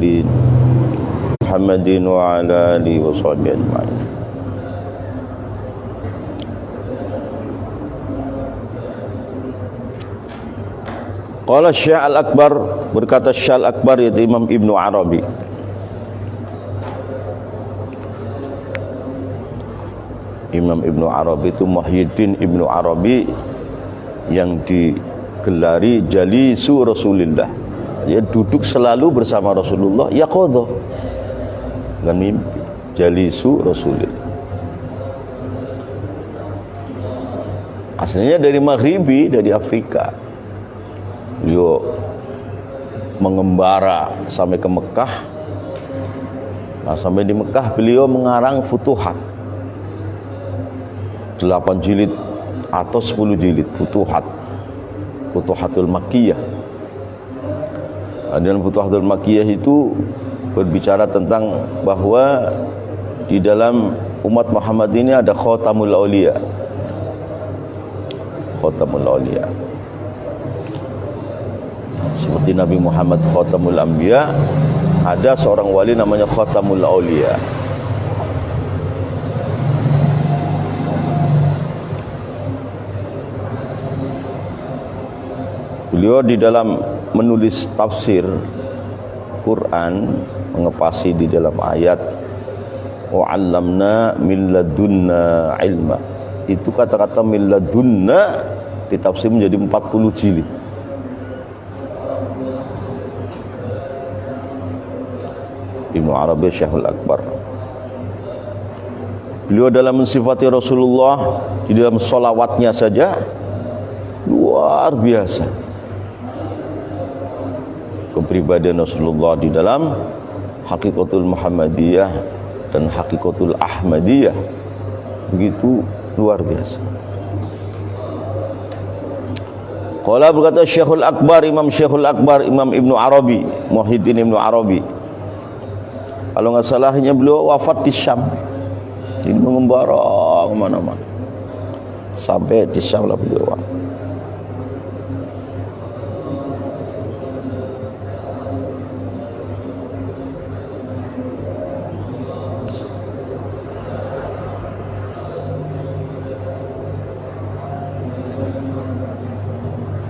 mursalin Muhammadin wa ala alihi wa sahbihi ajma'in. Qala Syekh Al-Akbar, berkata Syekh Al-Akbar yaitu Imam Ibnu Arabi. Imam Ibnu Arabi itu Muhyiddin Ibnu Arabi yang digelari Jalisu Rasulillah. Dia duduk selalu bersama Rasulullah, yaqadha, dengan mimpi. Jalisu Rasulillah. Aslinya dari Maghribi, dari Afrika. Beliau mengembara sampai ke Mekah. Nah, sampai di Mekah beliau mengarang Futuhat 8 jilid atau 10 jilid Futuhatul Makkiyah. Dan Futuhatul Makkiyah itu berbicara tentang bahwa di dalam umat Muhammad ini ada Khatamul Auliya. Khatamul Auliya. Seperti Nabi Muhammad Khatamul Anbiya, ada seorang wali namanya Khatamul Auliya. Beliau di dalam menulis tafsir Quran mengepasi di dalam ayat wa 'allamna min ladunna ilma. Itu kata-kata min ladunna ditafsir menjadi 40 jilid. Ibnu Arabi Syekhul Akbar. Beliau dalam mensifati Rasulullah di dalam sholawatnya saja luar biasa. Kepribadian Rasulullah di dalam Hakikatul Muhammadiyah dan Hakikatul Ahmadiyah begitu luar biasa. Qala berkata Syekhul Akbar, Imam Syekhul Akbar, Imam Ibnu Arabi, Muhyiddin Ibnu Arabi. Kalau nggak salahnya beliau wafat di Syam. Ini mengembara kemana-mana sampai di Syam lah beliau wafat.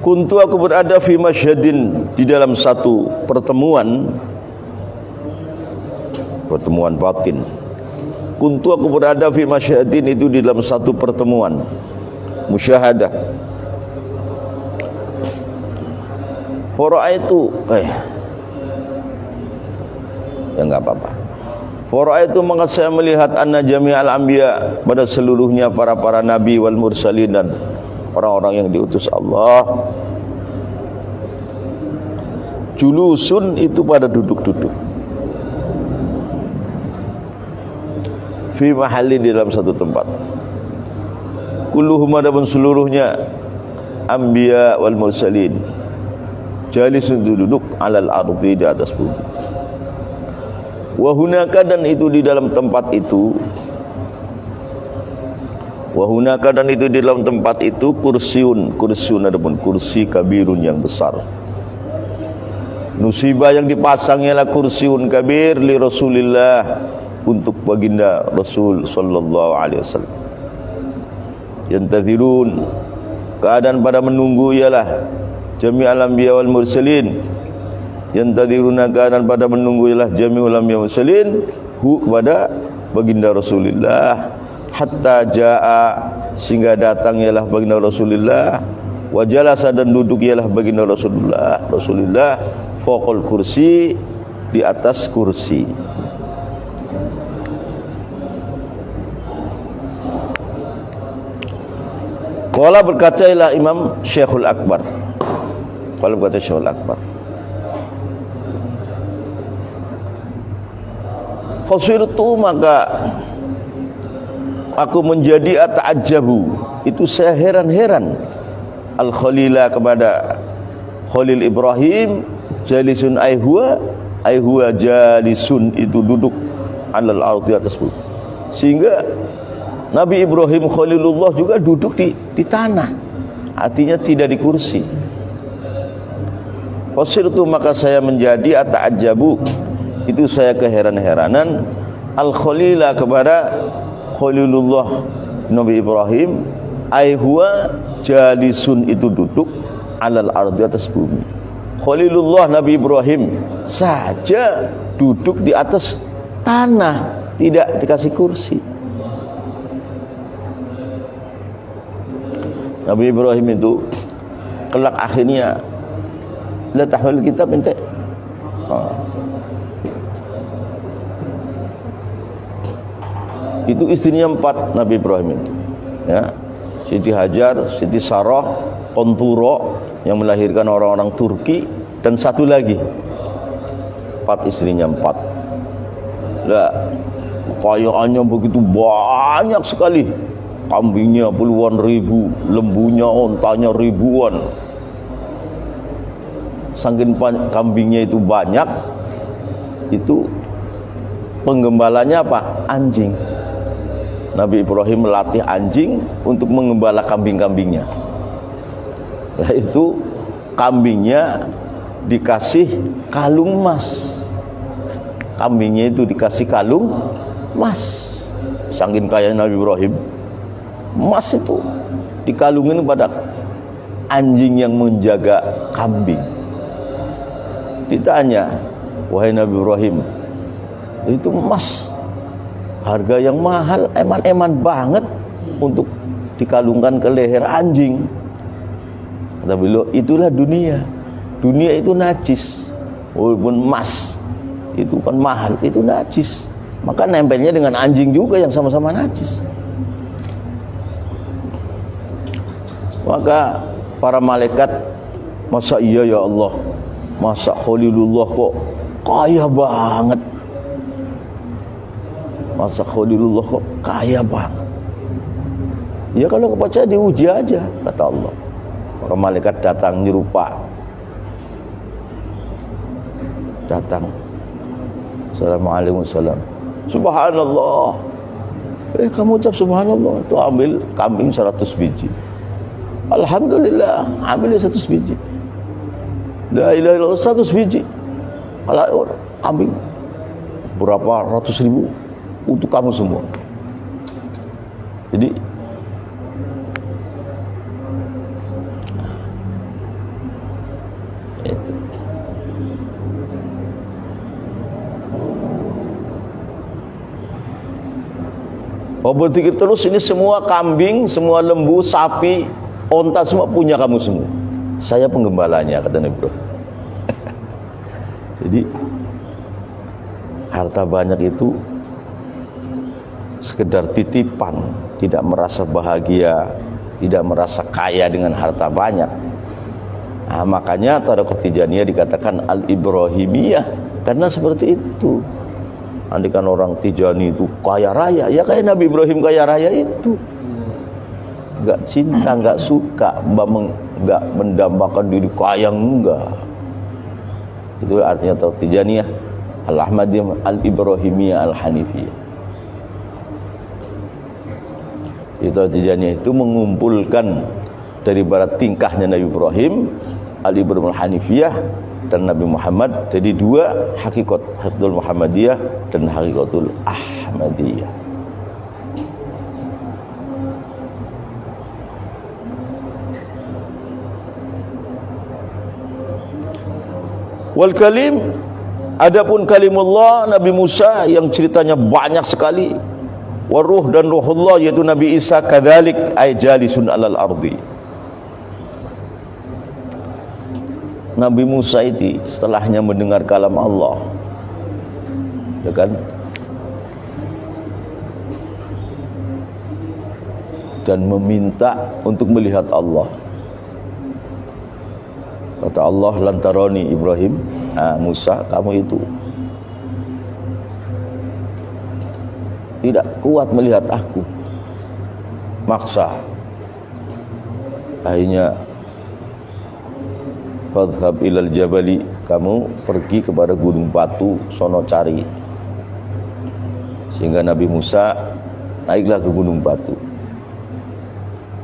Kuntu aku berada fi masyhadin, di dalam satu pertemuan batin. Kuntu aku berada fi masyhadin, itu di dalam satu pertemuan musyahadah. Fara'aitu ya enggak apa-apa. Fara'aitu, maka saya melihat anna jami'al anbiya, pada seluruhnya para nabi wal mursalin dan orang-orang yang diutus Allah, julusun, itu pada duduk-duduk, fi mahallin, di dalam satu tempat. Kulluhum, adapun seluruhnya anbiya wal mursalin, jalisun, duduk, alal ardi, di atas bumi. Wa hunaka, dan itu di dalam tempat itu, wahunaka, dan itu di dalam tempat itu, kursiun adapun kursi kabirun yang besar. Nusibah, yang dipasang ialah kursiun kabir li Rasulillah, untuk baginda Rasul sallallahu alaihi wasallam. Yantazirun, keadaan pada menunggu ialah jami'al anbiya wal mursalin. Yantaziruna, keadaan pada menunggu ialah jami'ul anbiya wal mursalin hu, kepada baginda Rasulillah, hatta jaa, sehingga datang ialah baginda Rasulullah, wa jalasa, dan duduk ialah baginda Rasulullah fawqal kursi, di atas kursi. Qala, berkata ialah Imam Syekhul Akbar. Qala, berkata Syekhul Akbar, fasirtu, maka aku menjadi ata'ajabu, itu saya heran-heran, al-khalila, kepada Khalil Ibrahim, jalisun ayhuwa jalisun, itu duduk, alal ardi, atas bumi. Sehingga Nabi Ibrahim Khalilullah juga duduk di tanah, artinya tidak di kursi. Fasirtu, maka saya menjadi ata'ajabu, itu saya keheran-heranan al-khalila kepada Khalilullah Nabi Ibrahim, ai huwa jalisun itu duduk alal ardi atas bumi. Khalilullah Nabi Ibrahim saja duduk di atas tanah, tidak dikasih kursi. Nabi Ibrahim itu kelak akhirnya la tahwil kitab ente. Itu istrinya 4 Nabi Ibrahim itu, ya. Siti Hajar, Siti Sarah, Konturo yang melahirkan orang-orang Turki, dan satu lagi 4 istrinya 4. Lah, kekayaannya begitu banyak sekali. Kambingnya puluhan ribu, lembunya, ontanya ribuan. Saking kambingnya itu banyak, itu penggembalanya apa? Anjing. Nabi Ibrahim melatih anjing untuk mengembala kambing-kambingnya. Nah, itu kambingnya dikasih kalung emas. Kambingnya itu dikasih kalung emas. Saking kaya Nabi Ibrahim, emas itu dikalungin pada anjing yang menjaga kambing. Ditanya, wahai Nabi Ibrahim, itu emas harga yang mahal, eman-eman banget untuk dikalungkan ke leher anjing. Kata beliau, itulah dunia. Dunia itu najis. Walaupun emas itu kan mahal, itu najis. Maka nempelnya dengan anjing juga yang sama-sama najis. Maka para malaikat, masa iya ya Allah, masa Khalilullah kok kaya banget, masa Khalilullah kok kaya banget. Ya kalau nggak percaya diuji aja, kata Allah. Para malaikat datang nyerupa, datang, Assalamualaikum salam, Subhanallah. Kamu ucap Subhanallah, itu ambil kambing 100 biji. Alhamdulillah, ambil 100 biji. La ilaha illallah 100 biji. Kalau kambing berapa ratus ribu untuk kamu semua. Jadi itu. Oh, berpikir terus, ini semua kambing, semua lembu, sapi, onta semua punya kamu semua. Saya penggembalanya, kata Nabi Ibrahim. Jadi harta banyak itu sekedar titipan, tidak merasa bahagia, tidak merasa kaya dengan harta banyak. Nah, makanya Thariqat Tijaniyah dikatakan Al-Ibrahimiyah, karena seperti itu. Andikan orang Tijani itu kaya raya, ya kayak Nabi Ibrahim kaya raya itu. Enggak cinta, enggak suka, enggak mendambakan diri kaya, enggak. Itu artinya Thariqat Tijaniyah Al-Ahmadiyah Al-Ibrahimiyah Al-Hanifiyah. Thariqat Tijaniyah itu mengumpulkan dari barat tingkahnya Nabi Ibrahim, Al-Ibrahim Al-Hanifiyah dan Nabi Muhammad, jadi 2 hakikat, Hakikatul Muhammadiyah dan Hakikatul Ahmadiyah. Wal kalim, adapun kalimullah Nabi Musa yang ceritanya banyak sekali. Waruh dan ruhullah yaitu Nabi Isa, kadzalik ay jalisun alal ardi. Nabi Musa itu setelahnya mendengar kalam Allah, ya kan, dan meminta untuk melihat Allah. Kata Allah, lantaroni Ibrahim, Musa, kamu itu tidak kuat melihat aku. Maksa. Akhirnya fadhhab ilal jabali, kamu pergi kepada gunung batu, sono cari. Sehingga Nabi Musa naiklah ke gunung batu.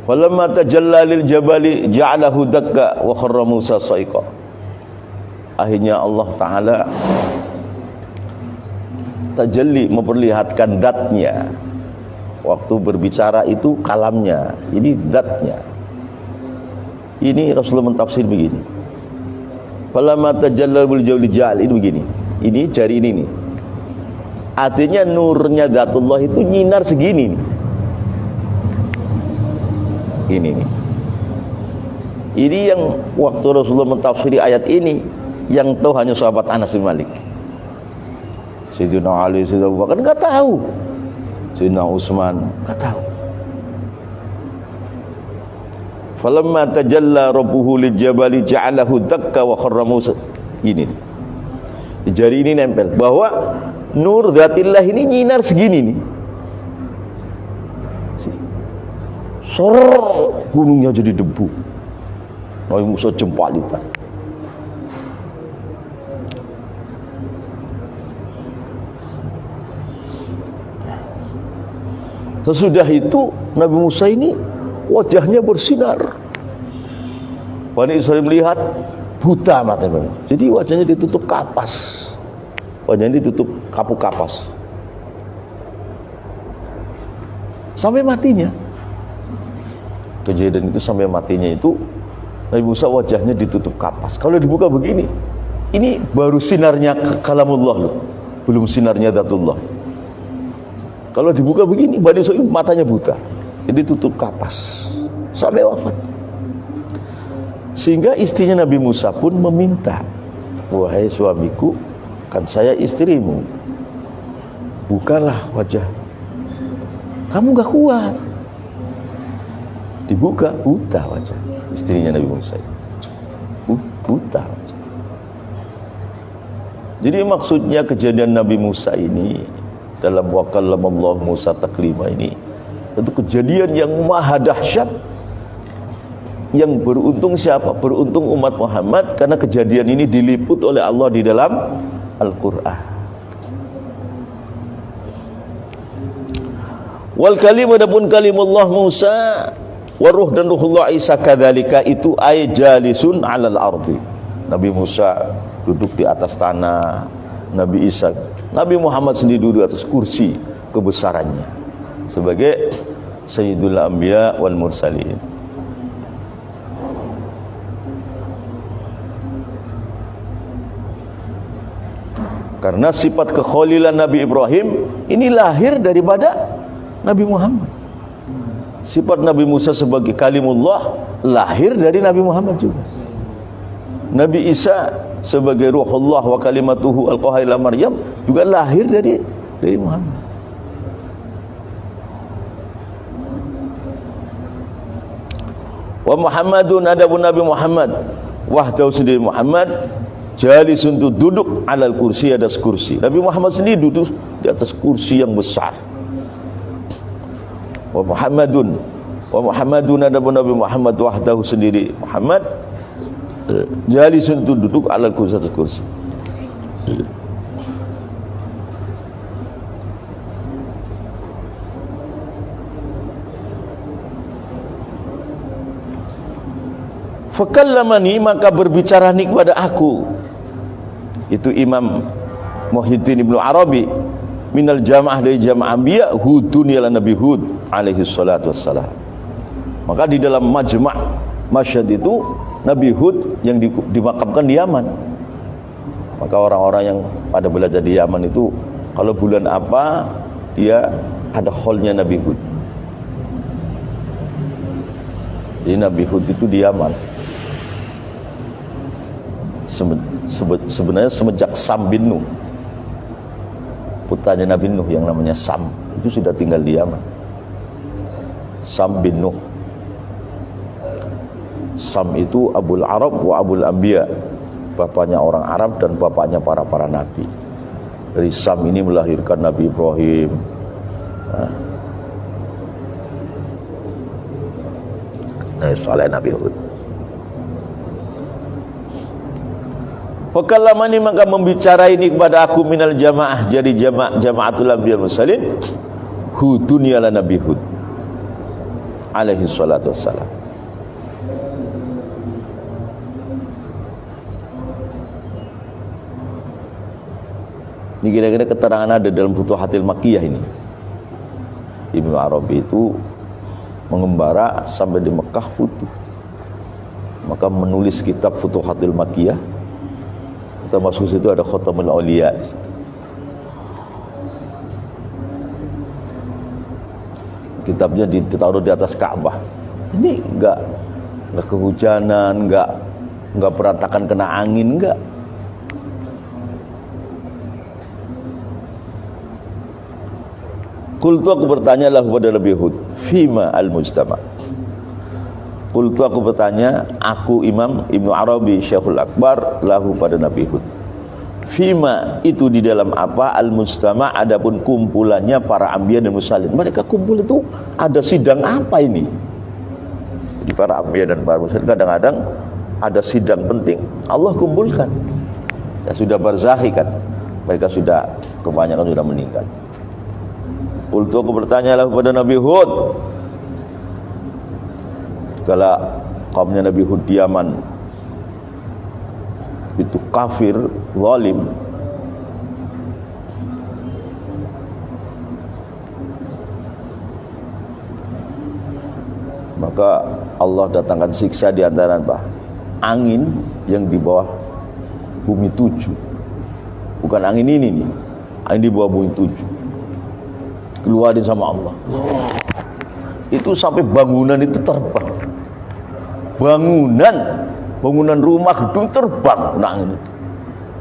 Falamma tajalla lil jabali ja'alahu dakka wa kharra Musa sa'iqa. Akhirnya Allah Ta'ala tajalli, memperlihatkan datnya. Waktu berbicara itu kalamnya, ini datnya. Ini Rasulullah mentafsir begini. Falamma tajalla bil jawli ja'al, ini begini. Ini jari ini nih. Artinya nurnya zatullah itu nyinar segini nih. Ini nih. Ini yang waktu Rasulullah mentafsiri ayat ini, yang tahu hanya sahabat Anas bin Malik. Sayyidina Ali, Sayyidina Abu Bakar enggak tahu. Sayyidina Utsman enggak tahu. Falamma tajalla rabbuhu lijabali ja'alahu dakka wa kharra Musa. Ini. Jari ini nempel bahwa nur zatillah ini nyinar segini nih. Sor, gunungnya jadi debu. Nabi Musa jempalitan. Sesudah itu Nabi Musa ini wajahnya bersinar. Bani Israil melihat buta matanya. Jadi wajahnya ditutup kapas. Wajahnya ditutup kapuk kapas. Sampai matinya. Kejadian itu sampai matinya itu Nabi Musa wajahnya ditutup kapas. Kalau dibuka begini, ini baru sinarnya kalamullah loh. Belum sinarnya zatullah. Kalau dibuka begini, Bani Israil matanya buta. Jadi tutup kapas sampai wafat. Sehingga istrinya Nabi Musa pun meminta, wahai suamiku, kan saya istrimu, bukalah wajah. Kamu gak kuat. Dibuka, buta wajah istrinya Nabi Musa. Buta wajah. Jadi maksudnya kejadian Nabi Musa ini dalam wa kallamallahu Musa taklima ini itu kejadian yang maha dahsyat, yang beruntung siapa? Beruntung umat Muhammad, karena kejadian ini diliput oleh Allah di dalam Al-Quran. Wal kalim, adapun kalimullah Musa, waruh dan ruhullah Isa kadzalika, itu ay jalisun alal ardi. Nabi Musa duduk di atas tanah, Nabi Isa, Nabi Muhammad sendiri duduk di atas kursi kebesarannya sebagai Sayyidul Anbiya wal Mursalin. Karena sifat kekhalilan Nabi Ibrahim ini lahir daripada Nabi Muhammad. Sifat Nabi Musa sebagai kalimullah lahir dari Nabi Muhammad juga. Nabi Isa sebagai ruhullah wa kalimatuhu alqaha ila Maryam juga lahir dari Muhammad. Wa Muhammadun, adapun Nabi Muhammad wahdahu sendiri Muhammad jalisun, duduk alal kursi, atas kursi. Nabi Muhammad sendiri duduk di atas kursi yang besar. Wa Muhammadun adapun Nabi Muhammad wahdahu sendiri Muhammad jalisun, duduk alal kursi, atas kursi. Fakallamani, maka berbicara ni kepada aku. Itu Imam Muhyiddin Ibnu Arabi, minal jamaah, dari jamaah anbiya, Hudun ila Nabi Hud alaihi salatu wassalam. Maka di dalam majma' Masyhad itu Nabi Hud yang dimakamkan di Yaman. Maka orang-orang yang pada belajar di Yaman itu, kalau bulan apa dia ada kholnya Nabi Hud. Jadi Nabi Hud itu di Yaman. Sebenarnya semenjak Sam bin Nuh, putranya Nabi Nuh yang namanya Sam, itu sudah tinggal di Yaman. Sam bin Nuh. Sam itu Abul Arab wa Abul Anbiya, bapaknya orang Arab dan bapaknya para nabi. Dari Sam ini melahirkan Nabi Ibrahim. Nabi Saleh, Nabi Hud. Fakallamani, maka membicara ini kepada aku minal jamaah, jadi jamaatul anbiya mursalin, Hudun ila Nabi Hud alaihi salatu wassalam. Ini kira-kira keterangan ada dalam Futuhatil Makkiyah ini. Ibnu Arabi itu mengembara sampai di Mekah futuh, maka menulis kitab Futuhatil Makkiyah. Termasuk situ ada Khatamul Auliya. Kitabnya ditaruh di atas Ka'bah. Ini enggak kehujanan, enggak berantakan kena angin, enggak. Qultu aku bertanyalah kepada Nabi Hud, fima al-mujtama. Qultu aku bertanya, aku Imam Ibnu Arabi Syekhul Akbar lahu pada Nabi Hud. Fima itu di dalam apa al-mujtama, adapun kumpulannya para anbiya dan mursalin. Mereka kumpul itu ada sidang apa ini? Jadi para anbiya dan para mursalin kadang-kadang ada sidang penting, Allah kumpulkan. Ya sudah barzakhi kan. Mereka sudah kebanyakan sudah meninggal. Qultu aku bertanyalah kepada Nabi Hud. Kala kaumnya Nabi Hud di Yaman itu kafir, zalim, maka Allah datangkan siksa di antara apa? Angin yang di bawah bumi 7. Bukan angin ini nih, angin di bawah bumi 7. Keluarin sama Allah. Itu sampai bangunan itu terbang. Bangunan rumah gedung terbang. Nah ini.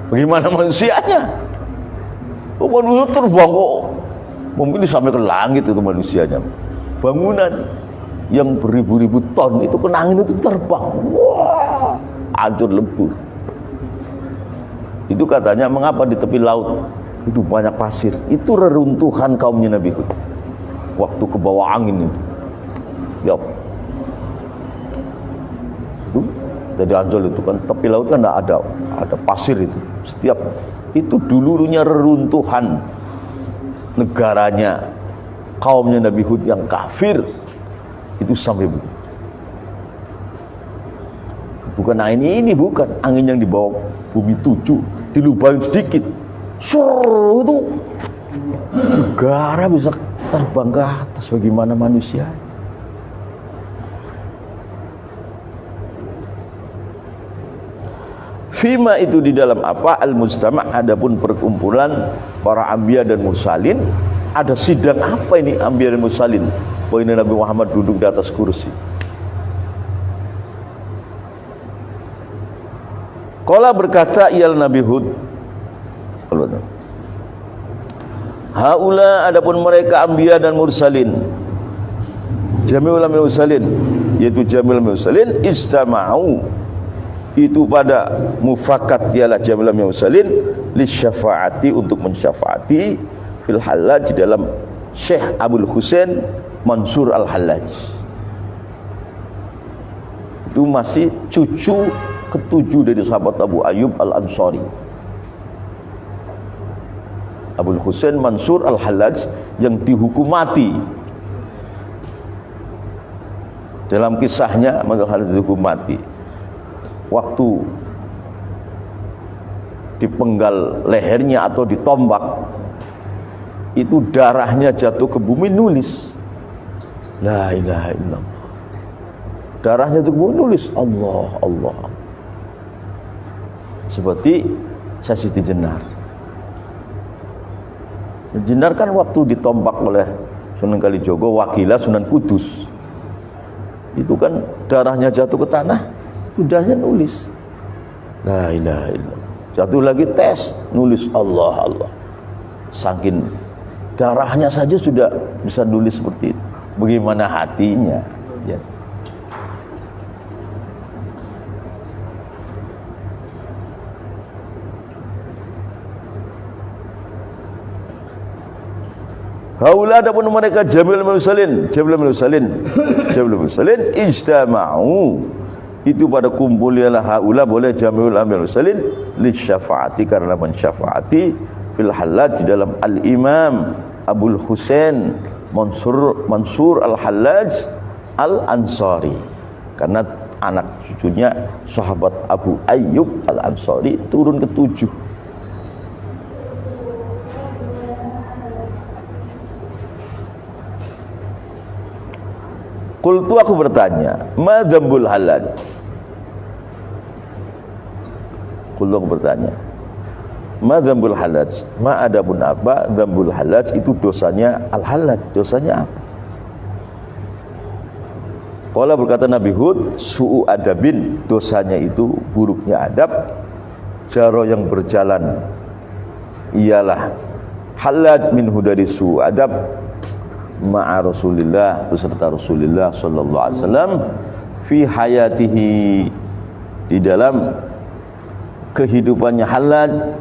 Bagaimana manusianya? Manusia terbang kok. Mungkin sampai ke langit itu manusianya. Bangunan yang beribu-ribu ton itu kena angin itu terbang. Wah, hancur lebur. Itu katanya mengapa di tepi laut itu banyak pasir. Itu reruntuhan kaumnya Nabi Hud waktu ke bawah angin itu. Ya, itu dari Ancol itu kan tepi laut kan ada pasir itu. Setiap itu dulunya reruntuhan negaranya kaumnya Nabi Hud yang kafir itu sampai bukan angin ini, bukan angin yang di bawah bumi 7 dilubahin sedikit. Sur itu negara bisa terbang ke atas. Bagaimana manusia? Fima itu di dalam apa al-mujtama, adapun perkumpulan para anbiya dan mursalin. Ada sidang apa ini anbiya dan mursalin? Poinnya Nabi Muhammad duduk di atas kursi. Qala berkata iyal Nabi Hud, haula adapun mereka anbiya dan mursalin, jami'ul mursalin, yaitu jami'ul mursalin istama'u, itu pada mufakat ialah jami'ul mursalin lisyafaati, untuk mensyafaati fil Hallaj, dalam Syekh Abul Husain Mansur Al-Hallaj. Itu masih cucu ketujuh dari sahabat Abu Ayyub Al-Ansari. Abul Husain Mansur Al-Hallaj yang dihukum mati. Dalam kisahnya Al-Hallaj dihukum mati. Waktu dipenggal lehernya atau ditombak, itu darahnya jatuh ke bumi, nulis la ilaha illallah. Darahnya itu nulis Allah Allah. Seperti Siti Jenar. Jenar kan waktu ditombak oleh Sunan Kalijogo, wakilah Sunan Kudus, itu kan darahnya jatuh ke tanah, udahnya nulis la ilaha illallah. Jatuh lagi tes, nulis Allah Allah. Saking darahnya saja sudah bisa nulis seperti itu. Bagaimana hatinya? Ya. Haula adapun mereka Jamil Mursalin ijtama'u, itu pada kumpul ialah haula boleh Jamil Mursalin li syafaati, karena mensyafaati fil Hallaj, dalam Al-Imam Abul Husain Mansur Al-Hallaj Al-Ansari, karena anak cucunya sahabat Abu Ayyub Al-Ansari turun ke-7. Qultu aku bertanya, ma dzambul halaj? Qultu aku bertanya, ma dzambul halaj? Ma adapun apa dzambul halaj itu dosanya al-halaj, dosanya apa? Qala berkata Nabi Hud, su'u adabin, dosanya itu buruknya adab. Jaro yang berjalan ialah halaj minhu dari su'u adab ma'a Rasulillah, beserta Rasulullah sallallahu alaihi wasallam fi hayatihi, di dalam kehidupannya halaj,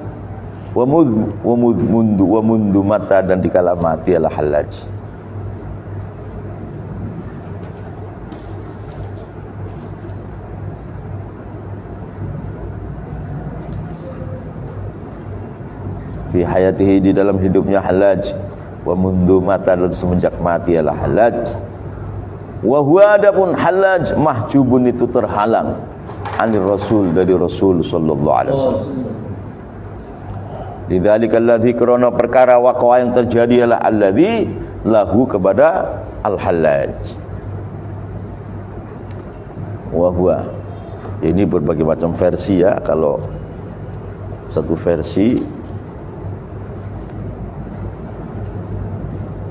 wa mundu mata, dan dikala mati adalah halaj. Fi hayatihi, di dalam hidupnya halaj, wa mundu mata, dan semenjak mati adalah halaj. Wa huwa adapun halaj mahjubun, itu terhalang, anir Rasul, dari Rasul sallallahu alaihi wasallam. Lidzalikal ladzi, karena perkara waqa'a yang terjadi adalah alladzi lahu, kepada al-halaj. Wa huwa, ini berbagai macam versi ya. Kalau satu versi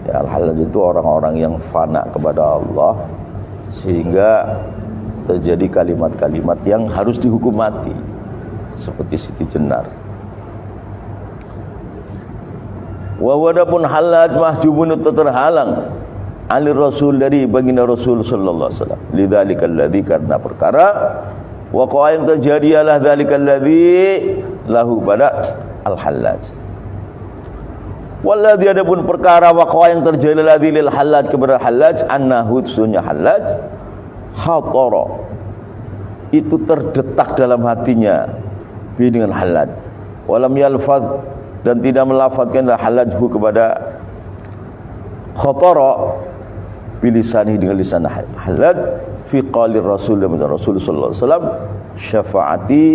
ya, al-halaj itu orang-orang yang fana kepada Allah sehingga terjadi kalimat-kalimat yang harus dihukum mati, seperti Siti Jenar. Wa wadapun halaj mahjubun, itu terhalang, alir Rasul, dari baginda Rasul sallallahu alaihi wasallam. Lidzalikal ladzi, karena perkara waqa'a yang terjadi adalah dzalikal ladzi lahu, pada al-halaj. Walladzi, adapun perkara waqa'a yang terjadi ladzi lil halaj, kepada halaj, annahu, sunnya halaj, khatara, itu terdetak dalam hatinya bi, dengan halaj, walam yalfaz, dan tidak melafadzkan halajhu, kepada khatara bilisani, dengan lisan halaj, fi qalir Rasul, dan Rasul sallallahu alaihi wasallam, syafaati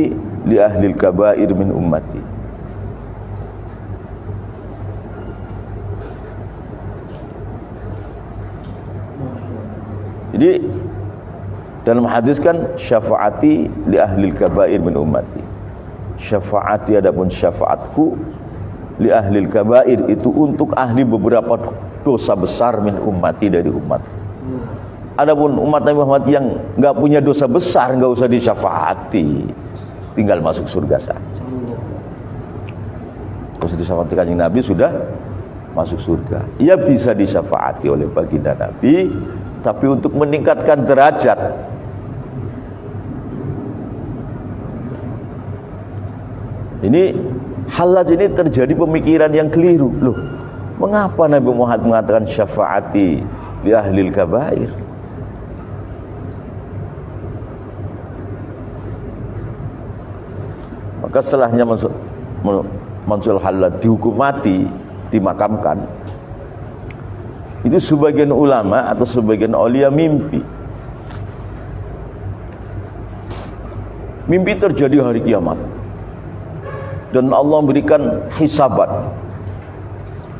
li ahlil kabair min ummati. Jadi dalam hadis kan syafaati li ahlil kabair min ummati. Syafaati, adapun syafaatku, li ahlil kabair, itu untuk ahli beberapa dosa besar, min ummati, dari umat. Adapun umat Nabi Muhammad yang enggak punya dosa besar, enggak usah disyafaati, tinggal masuk surga saja. Kalau sudah disyafaati Kanjeng Nabi, sudah masuk surga. Ia bisa disyafaati oleh baginda Nabi, tapi untuk meningkatkan derajat. Ini halaj, ini terjadi pemikiran yang keliru. Loh, mengapa Nabi Muhammad mengatakan syafaati li ahlil kabair? Maka setelahnya Mansur halaj dihukum mati, dimakamkan, itu sebagian ulama atau sebagian aulia mimpi terjadi hari kiamat, dan Allah memberikan hisabat,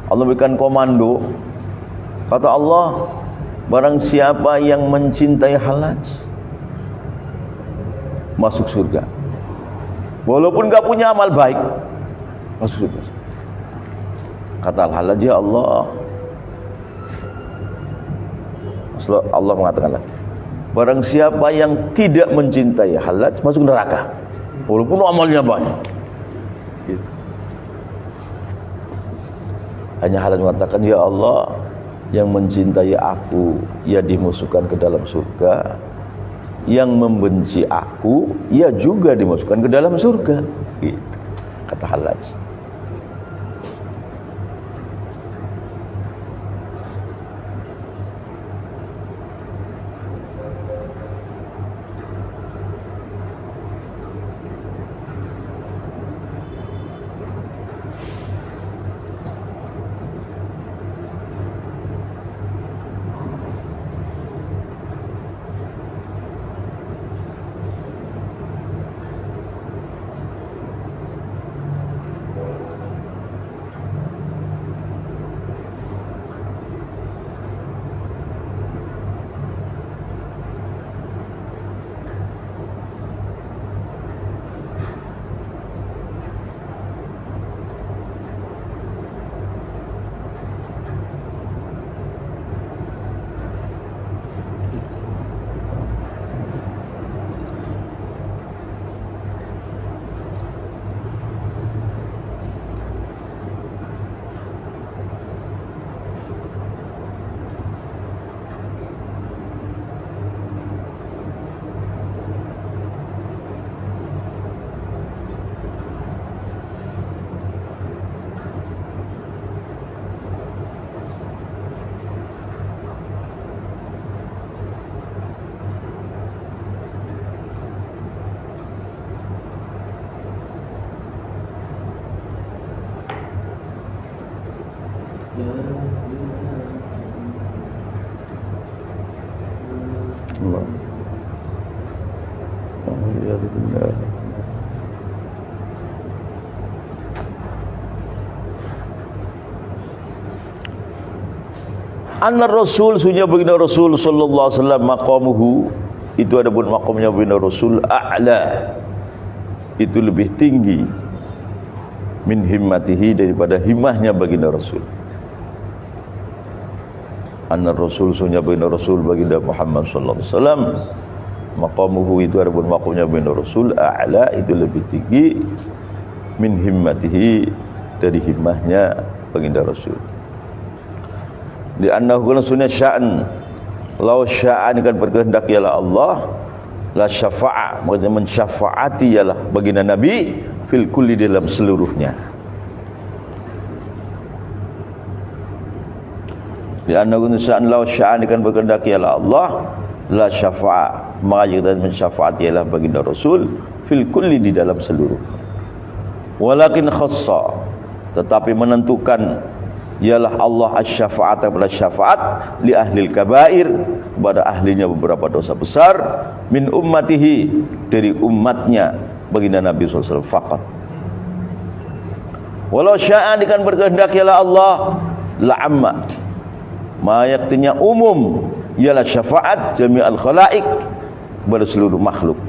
Allah berikan komando. Kata Allah, barang siapa yang mencintai halaj masuk surga, walaupun gak punya amal baik, masuk surga. Kata al-halaj, ya Allah, Allah mengatakan, barang siapa yang tidak mencintai halaj masuk neraka, walaupun amalnya banyak. Gitu. Hanya halaj mengatakan, ya Allah, yang mencintai aku ia dimasukkan ke dalam surga, yang membenci aku ia juga dimasukkan ke dalam surga. Gitu. Kata halaj. Allah. Alhamdulillah. Anna Rasul sunya baginda Rasul sallallahu alaihi wasallam maqamuhu, itu adapun maqamnya baginda Rasul a'la, itu lebih tinggi min himmatihi, daripada himmahnya baginda Rasul. Anna Rasul sunya baginda Rasul baginda Muhammad sallallahu alaihi wasallam maqamuhu, itu adapun maqamnya baginda Rasul a'la, itu lebih tinggi min himmatihi, dari himmahnya baginda Rasul. Di annahu kana sunnah sya'an, law sya'an kan berkehendak ialah Allah, la syafa'a, maksudnya mensyafaati ialah baginda Nabi fil kulli, dalam seluruhnya. Di annahu kana sya'an, law sya'an kan berkehendak ialah Allah, la syafa'a, maka kita mensyafaati ialah baginda Rasul fil kulli, di dalam seluruh. Walakin khassa, tetapi menentukan ialah Allah asy-syafa'at, pada syafaat li ahlil kabair, kepada ahlinya beberapa dosa besar, min ummatihi, dari umatnya baginda Nabi SAW faqat. Walau sya'a, dikan berkehendak ialah Allah, la'amma, ma yaktinya umum ialah syafaat jami'al khalaik, kepada seluruh makhluk.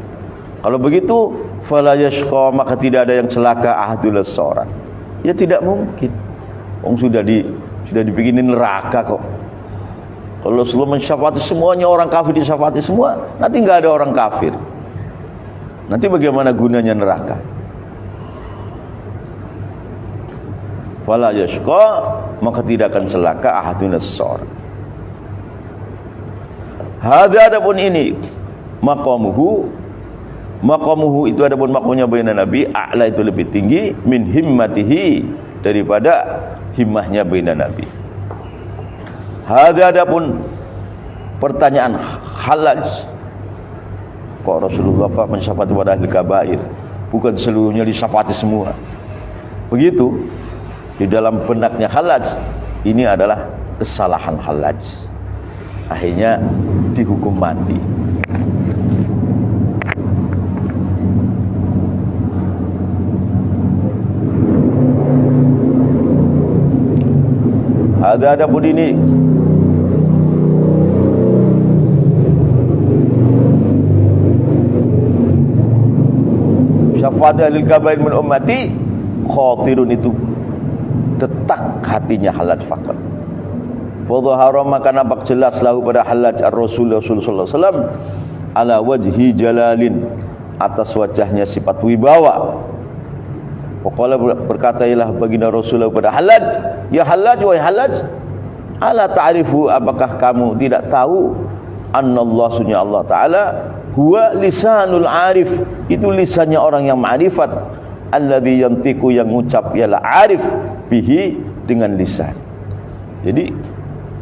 Kalau begitu fala yashqa, maka tidak ada yang celaka ahadul seorang. Ya tidak mungkin. Sudah dibikinin neraka kok. Kalau Rasulullah mensyafaati semuanya, orang kafir disyafaati semua, nanti nggak ada orang kafir. Nanti bagaimana gunanya neraka? Fala yashqa, maka tidak akan celaka ahadun seorang. Hadza, adapun ini maqamuhu itu adapun maqamnya baginda Nabi a'la, itu lebih tinggi min himmatihi, daripada himmahnya baginda Nabi. Hadza, adapun pertanyaan halaj, kok Rasulullah Pak mensyafaati pada ahli kabair, bukan seluruhnya disyafaati semua? Begitu di dalam benaknya halaj, ini adalah kesalahan halaj, akhirnya dihukum mati. Ada pun ini syafaat ahli kabair min ummati khatirun, itu detak hatinya halaj faqat. Fa dhahara, maka nampak jelas lahu pada halaj ar-Rasul sallallahu alaihi wasallam ala wajhi jalalin, atas wajahnya sifat wibawa. Faqala, berkata ialah baginda Rasulullah pada halaj, ya halaj, wahai halaj, ala ta'rifu, apakah kamu tidak tahu, annallah, sunya Allah Ta'ala, huwa lisanul arif, itu lisannya orang yang ma'rifat, alladzi yantiqu, yang ucap ialah arif, bihi, dengan lisan. Jadi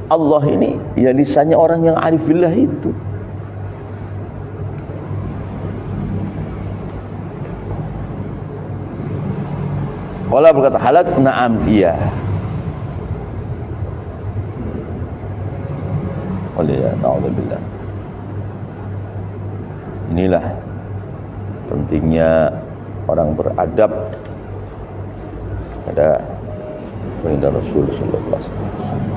Allah ini ya lisannya orang yang arif billah itu. Qala, berkata halaj, na'am, iya. Ya, na'udzubillah. Inilah pentingnya orang beradab pada baginda Rasul sallallahu alaihi wasallam.